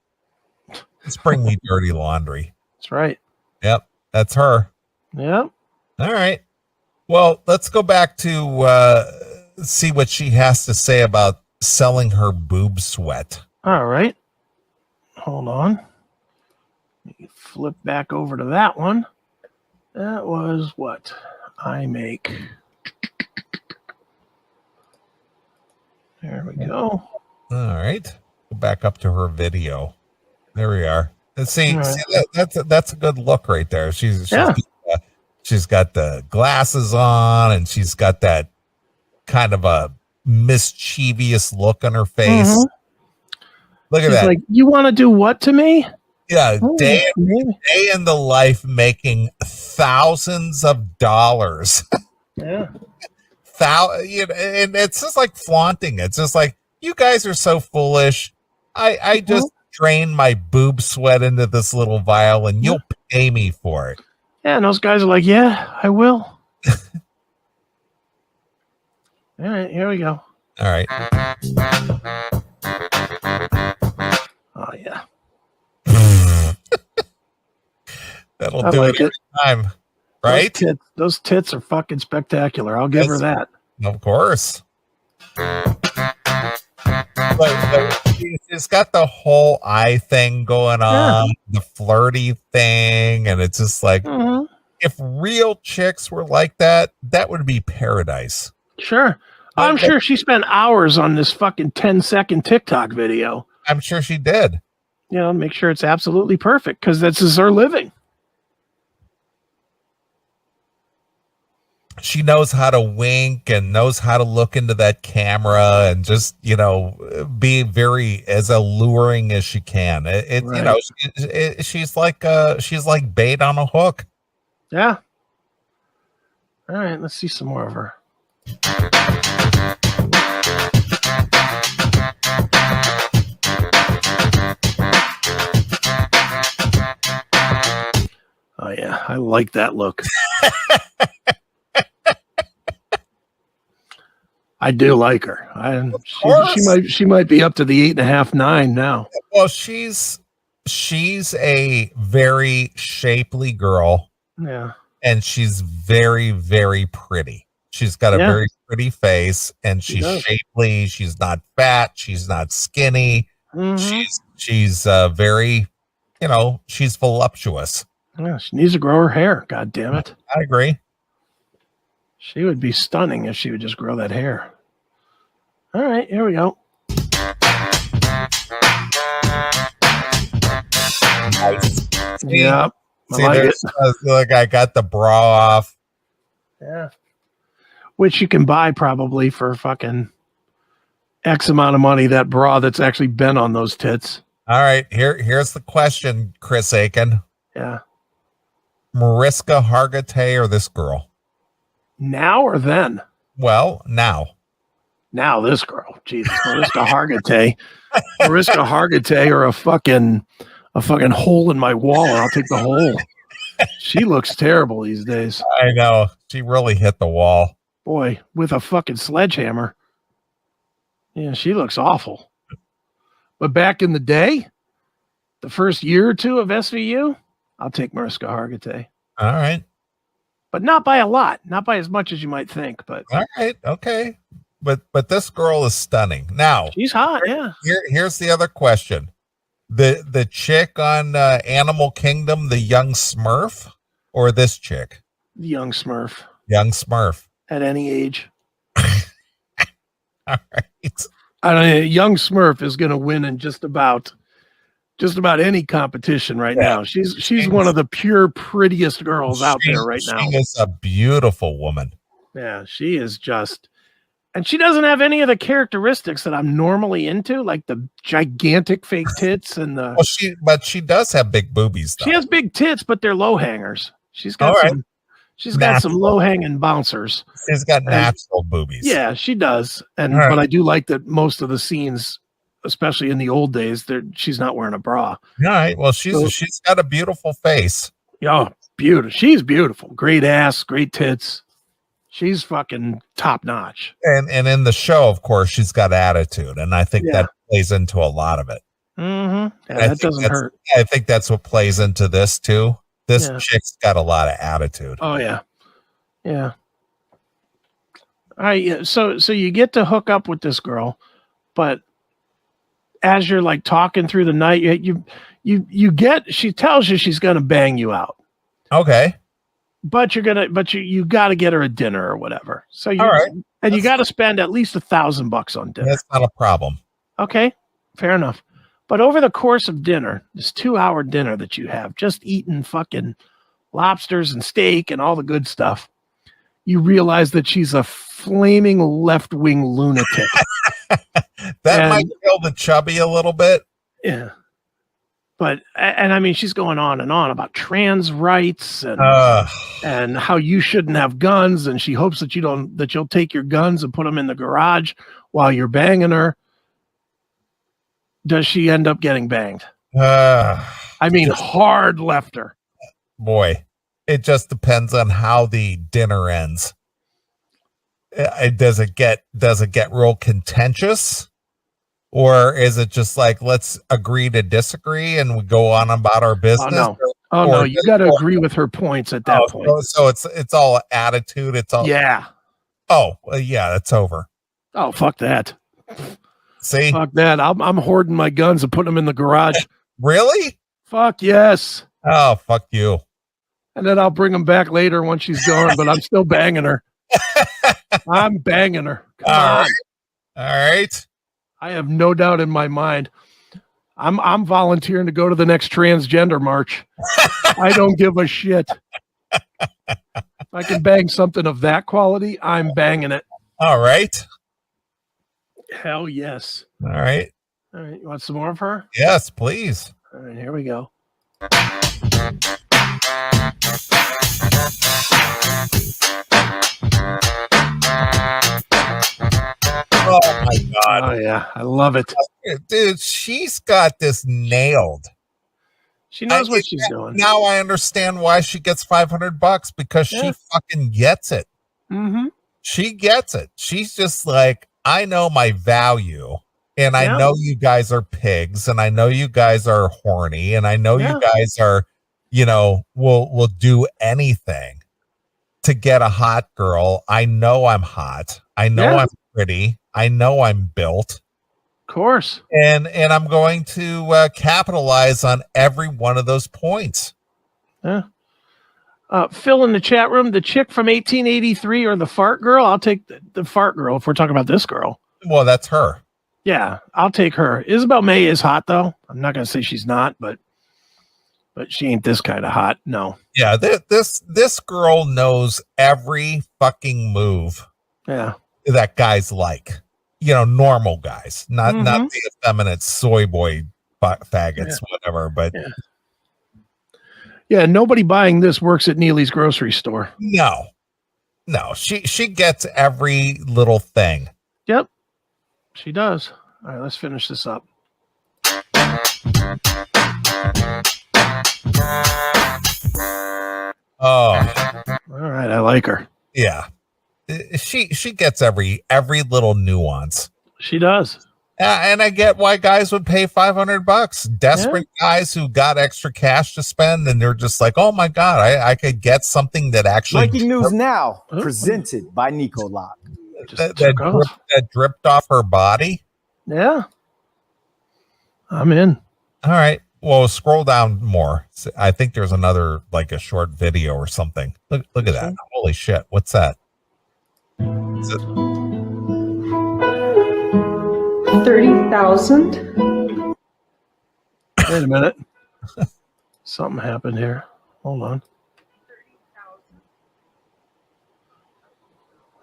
Let's bring me dirty laundry.
That's right.
Yep, that's her.
Yep.
All right. Well, let's go back to see what she has to say about selling her boob sweat.
All right. Hold on. Let me flip back over to that one. That was what I make. There we go.
All right. Go back up to her video. There we are. And see,
Right.
see that's a good look right there. She's got the glasses on, and she's got that kind of a mischievous look on her face.
Mhm.
Look at
She's
that.
like, you want to do what to me?
Yeah,
Oh,
day
maybe.
in the life, making thousands of dollars.
Yeah.
And it's just like flaunting. It's just like, you guys are so foolish. I just drain my boob sweat into this little vial, and you'll pay me for it.
Yeah, and those guys are like, yeah, I will. All right, here we go.
All right.
Oh, yeah.
That'll
I
do
like
it every time. Right?
Those tits are fucking spectacular. I'll give her that.
Of course. But she's got the whole eye thing going on, the flirty thing, and it's just like, if real chicks were like that, that would be paradise.
Sure. I'm sure she spent hours on this fucking 10-second TikTok video.
I'm sure she did.
You know, make sure it's absolutely perfect, because this is her living.
She knows how to wink and knows how to look into that camera and just, be very as alluring as she can.
Right.
She's like bait on a hook.
Yeah. All right, let's see some more of her. Oh yeah, I like that look. I do like her. She might be up to the 8.5, 9 now.
Well, she's a very shapely girl.
Yeah.
And she's very, very pretty. She's got a very pretty face, and she's shapely. She's not fat. She's not skinny.
Mm-hmm.
She's very, she's voluptuous.
Yeah, she needs to grow her hair. God damn it.
I agree.
She would be stunning if she would just grow that hair. All right, here we go.
Nice.
Yeah.
Look, I got the bra off.
Yeah. Which you can buy probably for fucking X amount of money, that bra that's actually been on those tits.
All right, here's the question, Chris Aiken.
Yeah.
Mariska Hargitay or this girl?
Now or then?
Well, now.
Now this girl. Jesus, Mariska Hargitay. Mariska Hargitay or a fucking hole in my wall, and I'll take the hole. She looks terrible these days.
I know. She really hit the wall.
Boy, with a fucking sledgehammer. Yeah, she looks awful. But back in the day, the first year or two of SVU, I'll take Mariska Hargitay.
All right.
But not by a lot. Not by as much as you might think. But
all right. Okay. But this girl is stunning. Now,
she's hot, yeah.
Here's the other question. The chick on Animal Kingdom, the young Smurf, or this chick?
The young Smurf.
Young Smurf.
At any age.
All right.
I don't know, young Smurf is going to win in just about any competition right now. She's one of the pure prettiest girls out there right now.
She is a beautiful woman.
Yeah, she is just And she doesn't have any of the characteristics that I'm normally into, like the gigantic fake tits and the.
Well, she does have big boobies, though.
She has big tits, but they're low hangers. She's got some. She's got some low hanging bouncers.
She's got natural boobies.
Yeah, she does. But I do like that most of the scenes, especially in the old days, she's not wearing a bra.
All right. Well, she's got a beautiful face.
Yeah, beautiful. She's beautiful. Great ass, great tits. She's fucking top notch.
And in the show, of course, she's got attitude, and I think that plays into a lot of it.
Mm-hmm. Yeah, that doesn't hurt.
I think that's what plays into this too. This chick's got a lot of attitude.
Oh yeah, yeah. All right, yeah. So you get to hook up with this girl, but as you're like talking through the night, she tells you she's gonna bang you out.
Okay.
But you got to get her a dinner or whatever. So you got to spend at least $1,000 on dinner.
That's not a problem.
Okay, fair enough. But over the course of dinner, this 2-hour dinner that you have, just eating fucking lobsters and steak and all the good stuff, you realize that she's a flaming left-wing lunatic.
That might kill the chubby a little bit.
Yeah. But I mean, she's going on and on about trans rights and how you shouldn't have guns, and she hopes that you'll take your guns and put them in the garage while you're banging her. Does she end up getting banged? I mean, hard left her.
Boy, it just depends on how the dinner ends. Does it get real contentious? Or is it just like, let's agree to disagree and we go on about our business?
Oh, no. You got to agree with her points at that point.
So it's all attitude. It's all.
Yeah.
Oh, yeah, it's over.
Oh, fuck that.
See?
Fuck that. I'm hoarding my guns and putting them in the garage.
Really?
Fuck yes.
Oh, fuck you.
And then I'll bring them back later when she's gone, but I'm still banging her. I'm banging her. Come on.
All right.
I have no doubt in my mind. I'm volunteering to go to the next transgender march. I don't give a shit. If I can bang something of that quality, I'm banging it.
All right.
Hell yes.
All right.
All right. You want some more of her?
Yes, please.
All right, here we go.
Oh my God.
Oh yeah, I love it.
Dude, she's got this nailed.
She knows what she's doing.
Now I understand why she gets $500 because she fucking gets it.
Mm-hmm.
She gets it. She's just like, I know my value, and I know you guys are pigs, and I know you guys are horny, and I know you guys are, will do anything to get a hot girl. I know I'm hot. I know I'm pretty. I know I'm built.
Of course.
And I'm going to capitalize on every one of those points.
Yeah. Phil in the chat room, the chick from 1883 or the fart girl? I'll take the fart girl if we're talking about this girl.
Well, that's her.
Yeah, I'll take her. Isabel May is hot, though. I'm not going to say she's not, but she ain't this kind of hot. No.
Yeah, this girl knows every fucking move.
Yeah.
That guys like. Normal guys, not the effeminate soy boy faggots, whatever. But
nobody buying this works at Neely's grocery store.
No, she gets every little thing.
Yep, she does. All right, let's finish this up.
Oh,
all right, I like her.
Yeah. She gets every little nuance.
She does.
And I get why guys would pay $500. Desperate guys who got extra cash to spend, and they're just like, oh my God, I could get something that actually.
Breaking news now, presented by Nico Lock.
That dripped off her body.
Yeah. I'm in.
All right. Well, scroll down more. I think there's another, like a short video or something. Look at that. Holy shit. What's that?
30,000.
Wait a minute. Something happened here. Hold on.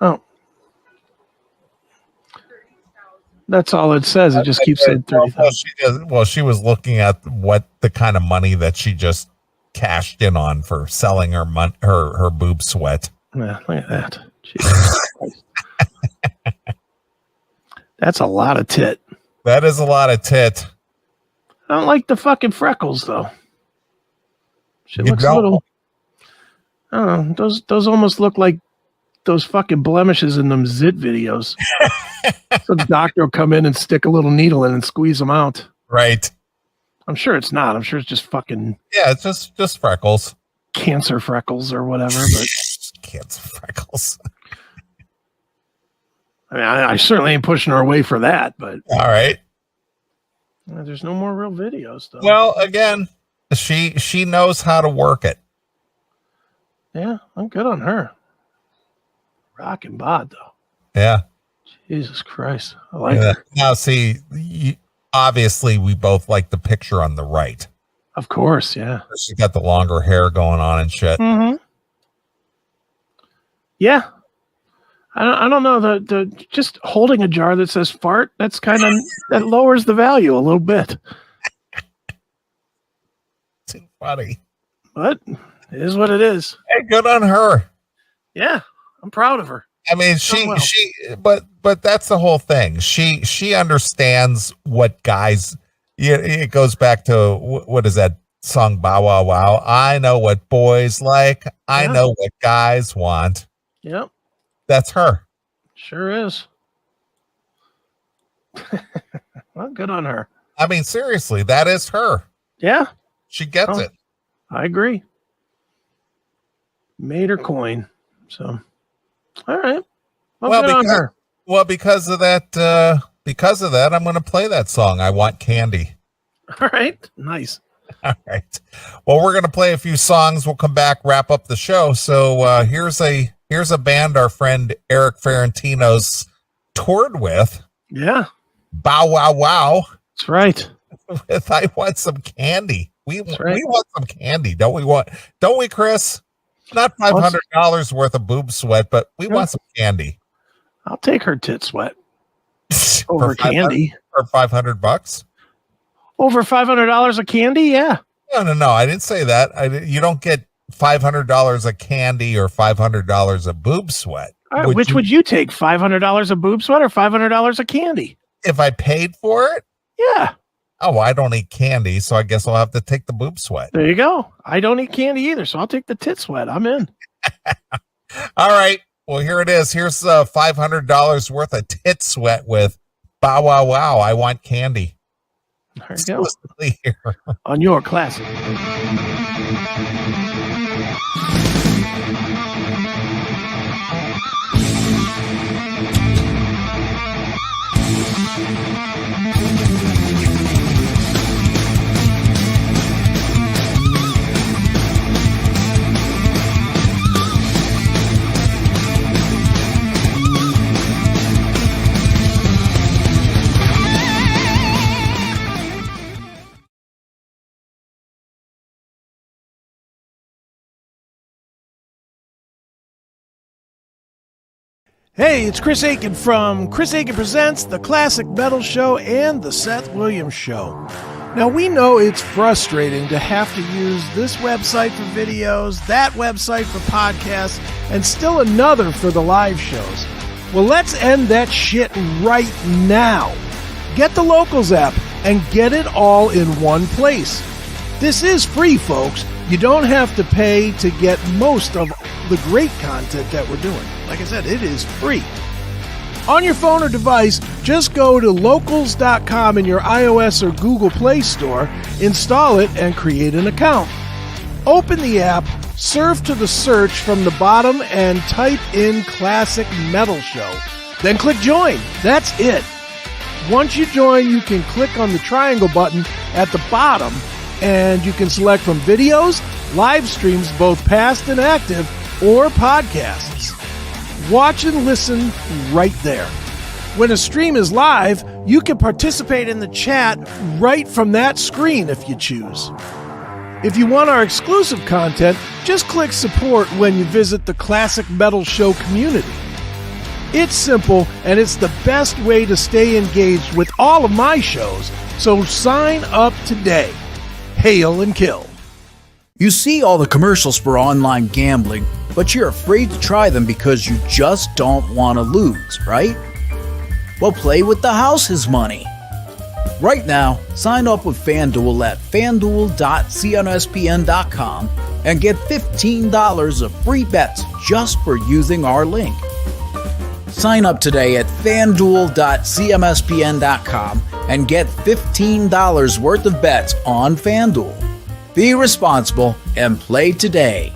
Oh. That's all it says. It just keeps saying 30,000.
Well, she was looking at what the kind of money that she just cashed in on for selling her boob sweat.
Yeah, look at that. Jesus Christ. That's a lot of tit.
That is a lot of tit.
I don't like the fucking freckles though. She looks a little. I don't know. Those almost look like those fucking blemishes in them zit videos. So the doctor will come in and stick a little needle in and squeeze them out.
Right.
I'm sure it's not. I'm sure it's just fucking.
Yeah, it's just freckles.
Cancer freckles or whatever. But
cancer freckles.
I mean, I certainly ain't pushing her away for that. But
all right.
There's no more real videos though.
Well, again, she knows how to work it.
Yeah, I'm good on her. Rockin' bod though.
Yeah.
Jesus Christ. I like her.
Now, see, obviously we both like the picture on the right.
Of course, yeah.
She's got the longer hair going on and shit.
Mm-hmm. Yeah. I don't know. The just holding a jar that says fart, that's kind of, that lowers the value a little bit.
Too funny.
But it is what it is.
Hey, good on her.
Yeah. I'm proud of her.
I mean, but that's the whole thing. She understands what guys. Yeah, it goes back to what is that song? Bow Wow Wow. I know what boys like. I know what guys want.
Yep,
that's her.
Sure is. Well, good on her.
I mean, seriously, that is her.
Yeah,
she gets it.
I agree. Made her coin. So. All right.
Because of that, I'm going to play that song. I Want Candy.
All right. Nice.
All right. Well, we're going to play a few songs. We'll come back, wrap up the show. So here's a band our friend Eric Ferrantino's toured with.
Yeah.
Bow Wow Wow.
That's right.
With I Want Some Candy. We want some candy, don't we, Chris? Not $500 worth of boob sweat, but we want some candy.
I'll take her tit sweat over candy
for $500.
Over $500 of candy, yeah.
No. I didn't say that. You don't get $500 of candy or $500 of boob sweat.
All right, which would you take? $500 of boob sweat or $500 of candy?
If I paid for it?
Yeah.
Oh, I don't eat candy, so I guess I'll have to take the boob sweat.
There you go. I don't eat candy either, so I'll take the tit sweat. I'm in.
All right. Well, here it is. Here's $500 worth of tit sweat with Bow Wow Wow. I Want Candy.
There you go.
Here.
On your classic. Hey, it's Chris Aiken from Chris Aiken Presents, The Classic Metal Show, and The Seth Williams Show. Now, we know it's frustrating to have to use this website for videos, that website for podcasts, and still another for the live shows. Well, let's end that shit right now. Get the Locals app and get it all in one place. This is free, folks. You don't have to pay to get most of the great content that we're doing. Like I said, it is free. On your phone or device, just go to locals.com in your iOS or Google Play Store, install it, and create an account. Open the app, surf to the search from the bottom, and type in Classic Metal Show. Then click Join. That's it. Once you join, you can click on the triangle button at the bottom, and you can select from videos, live streams, both past and active, or podcasts. Watch and listen right there. When a stream is live, you can participate in the chat right from that screen if you choose. If you want our exclusive content, just click support when you visit the Classic Metal Show community. It's simple, and it's the best way to stay engaged with all of my shows. So sign up today. Hail and kill.
You see all the commercials for online gambling, but you're afraid to try them because you just don't want to lose, right? Well, play with the house's money. Right now, sign up with FanDuel at fanduel.cnspn.com and get $15 of free bets just for using our link. Sign up today at fanduel.cmspn.com and get $15 worth of bets on FanDuel. Be responsible and play today.